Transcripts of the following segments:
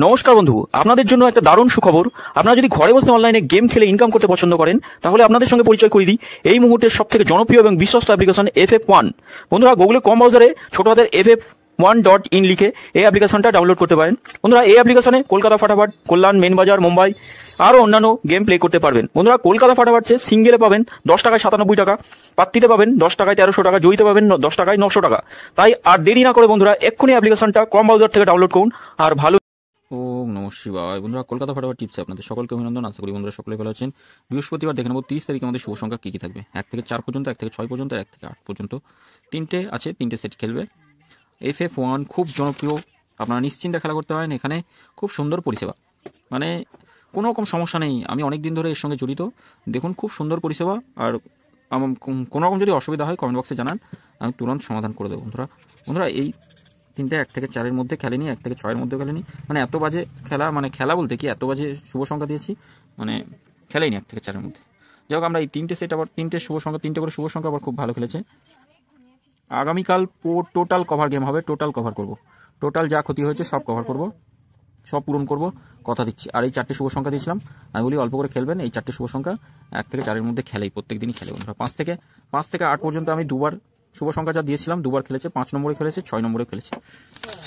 নমস্কার বন্ধু, আপনাদের জন্য একটা দারুণ সুখবর। আপনারা যদি ঘরে বসে অনলাইনে গেম খেলে ইনকাম করতে পছন্দ করেন, তাহলে আপনাদের সঙ্গে পরিচয় করিয়ে দিই এই মুহূর্তের সবথেকে জনপ্রিয় এবং বিশ্বস্ত অ্যাপ্লিকেশন FF1। বন্ধুরা, গুগলে কম ব্রাউজারে ছোট হাতের FF1.in লিখে এই অ্যাপ্লিকেশনটা ডাউনলোড করতে পারেন। বন্ধুরা, এই অ্যাপ্লিকেশনে কলকাতা ফাটাফাট, কল্যাণ, মেন বাজার, মুম্বাই আরও অন্যান্য গেম প্লে করতে পারবেন। বন্ধুরা, কলকাতা ফাটাফাটে সিঙ্গেলে পাবেন 10 টাকায় 97 টাকা, পাত্তিতে পাবেন 10 টাকায় 1300 টাকা, জয়ীতে পাবেন 10 টাকায় 900 টাকা। তাই আর দেরি না করে বন্ধুরা এক্ষুনি অ্যাপ্লিকেশনটা কম ব্রাউজার থেকে ডাউনলোড করুন আর ভালো। ওম নমঃ শিবায়। বন্ধুরা, কলকাতা ফাটাফাট টিপসে আপনাদের সকলকে অভিনন্দন। আশা করি বন্ধুরা সকলে ভালো আছেন। বৃহস্পতিবার দেখে নেব 30 তারিখে আমাদের শুভ সংখ্যা কী কী থাকবে। 1 থেকে 4 পর্যন্ত, 1 থেকে 6 পর্যন্ত, 1 থেকে 8 পর্যন্ত তিনটে আছে, তিনটে সেট খেলবে। FF1 খুব জনপ্রিয়, আপনারা নিশ্চিন্তে খেলা করতে পারেন। এখানে খুব সুন্দর পরিষেবা, মানে কোনো রকম সমস্যা নেই। আমি অনেক দিন ধরে এর সঙ্গে জড়িত। দেখুন, খুব সুন্দর পরিষেবা। আর কোনো রকম যদি অসুবিধা হয় কমেন্ট বক্সে জানান, আমি তুরন্ত সমাধান করে দেবো। বন্ধুরা এই তিনটে 1 থেকে 4-এর মধ্যে খেলেনি, 1 থেকে 6-এর মধ্যেও খেলেনি। মানে এত বাজে খেলা, মানে খেলা বলতে কি এত বাজে শুভ সংখ্যা দিয়েছি, মানে খেলেইনি 1 থেকে 4-এর মধ্যে। যাই হোক, আমরা এই তিনটে সেট আবার তিনটে শুভ সংখ্যা, তিনটে করে শুভ সংখ্যা আবার খুব ভালো খেলেছে। আগামীকাল টোটাল কভার গেম হবে, টোটাল কভার করব। টোটাল যা ক্ষতি হয়েছে সব কভার করব, সব পূরণ করব, কথা দিচ্ছি। আর এই 4টে শুভ সংখ্যা দিয়েছিলাম, আমি বলি অল্প করে খেলবেন। এই 4টে শুভ সংখ্যা 1 থেকে 4-এর মধ্যে খেলেই, প্রত্যেক দিনই খেলে। বন্ধুরা, 5 থেকে 8 পর্যন্ত আমি দুবার শুভ সংখ্যা যা দিয়েছিলাম দুবার খেলেছে। 5 নম্বরে খেলেছে, 6 নম্বরে খেলেছে,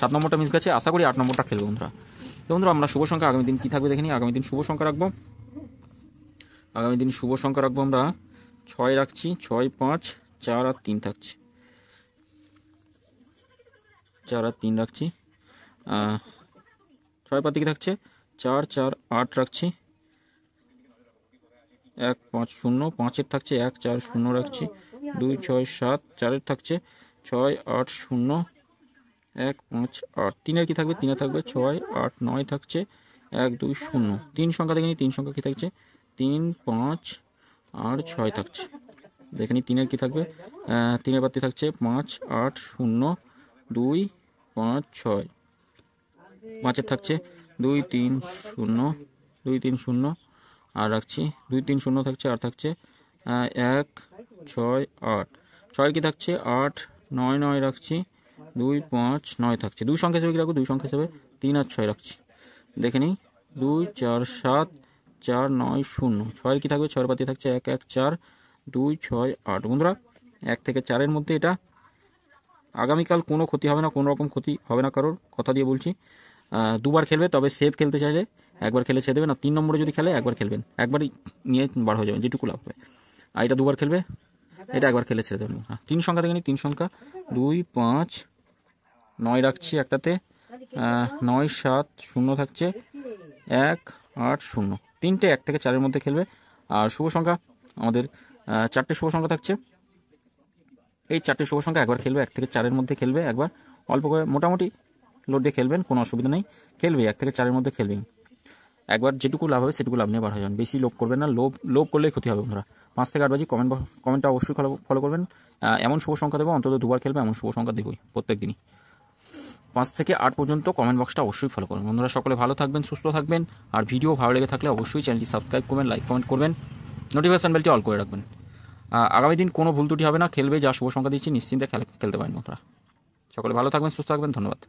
7 নম্বরটা মিস গেছে। আশা করি 8 নম্বরটা খেলবে। বন্ধুরা আমরা শুভ সংখ্যা আগামী দিন কী থাকবে দেখে নিই। আগামী দিন শুভ সংখ্যা রাখবো, আমরা 6 রাখছি, 6, 5, 4 আর 3 থাকছে, 4 আর 3 রাখছি। 6 পাতি কি থাকছে 4, 4, 8 রাখছি, 1, 5, 0, 5-এর থাকছে 1, 4, 0 রাখছি, 2, 6, 7, 4-এর থাকছে 6, 8, 0, 1, 5, 8। 3-এর কি থাকবে 3-এ থাকবে 6, 8, 9 থাকছে 1, 2, 0। 3 সংখ্যা দেখে নিই, 3 সংখ্যা কি থাকছে 3, 5 আর 6 থাকছে। দেখে নিই 3-এর কি থাকবে। 3-এর পাতি থাকছে 5, 8, 0, 2, 5, 6। 5-এর থাকছে 2, 3, 0, 2, 3, 0 আর রাখছি 2, 3, 0 থাকছে, আর থাকছে 1, 6, 8। 6-এর কি থাকছে 8, 9, 9 রাখছি, 2, 5, 9 থাকছে। 2 সংখ্যা হিসেবে কি রাখবো, 2 সংখ্যা হিসেবে 3 আর 6 রাখছি। দেখে নিই 2, 4, 7, 4, 9, 0। 6-এর কি থাকবে 6-এর পাতি থাকছে 1, 1, 4, 2, 6, 8। বন্ধুরা, 1 থেকে 4-এর মধ্যে এটা আগামীকাল কোনো ক্ষতি হবে না, কোনো রকম ক্ষতি হবে না কারোর, কথা দিয়ে বলছি। দুবার খেলবে, তবে সেফ খেলতে চাইলে একবার খেলে ছেড়ে দেবে না। 3 নম্বরে যদি খেলে একবার খেলবেন, একবারই নিয়ে বার হয়ে যাবেন, যেটুকু লাভ হবে। আর এটা দুবার খেলবে, এটা একবার খেলে ছেড়ে দেবেন। 3 সংখ্যা দেখে নিই, 3 সংখ্যা 2, 5, 9 রাখছি একটাতে, 9, 7, 0 থাকছে, 1, 8, 0। 3টে 1 থেকে 4-এর মধ্যে খেলবে। আর শুভ সংখ্যা আমাদের 4টে শুভ সংখ্যা থাকছে। এই 4টে শুভ সংখ্যা একবার খেলবে, 1 থেকে 4-এর মধ্যে খেলবে একবার, অল্প করে মোটামুটি লোড দিয়ে খেলবেন, কোনো অসুবিধা নেই। খেলবে 1 থেকে 4-এর মধ্যে খেলবেন একবার, যেটুকু লাভ হবে সেটুকু লাভ নিয়ে বার হয়ে যাবেন। বেশি লোভ করবেন না, লোভ করলেই ক্ষতি হবে। বন্ধুরা, 5 থেকে 8 বাজি কমেন্টটা অবশ্যই ফলো করবেন। এমন শুভ সংখ্যা দেবো, অন্তত দুবার খেলবে এমন শুভ সংখ্যা দেবই প্রত্যেক দিনই। 5 থেকে 8 পর্যন্ত কমেন্ট বক্সটা অবশ্যই ফলো করবেন। বন্ধুরা, সকলে ভালো থাকবেন, সুস্থ থাকবেন। আর ভিডিও ভালো লেগে থাকলে অবশ্যই চ্যানেলটি সাবস্ক্রাইব করবেন, লাইক কমেন্ট করবেন, নোটিফিকেশন বেলটি অল করে রাখবেন। আগামী দিন কোনো ভুল ত্রুটি হবে না, খেলবে যা শুভ সংখ্যা দিচ্ছি নিশ্চিন্তে খেলতে পারেন। বন্ধুরা, সকলে ভালো থাকবেন, সুস্থ থাকবেন, ধন্যবাদ।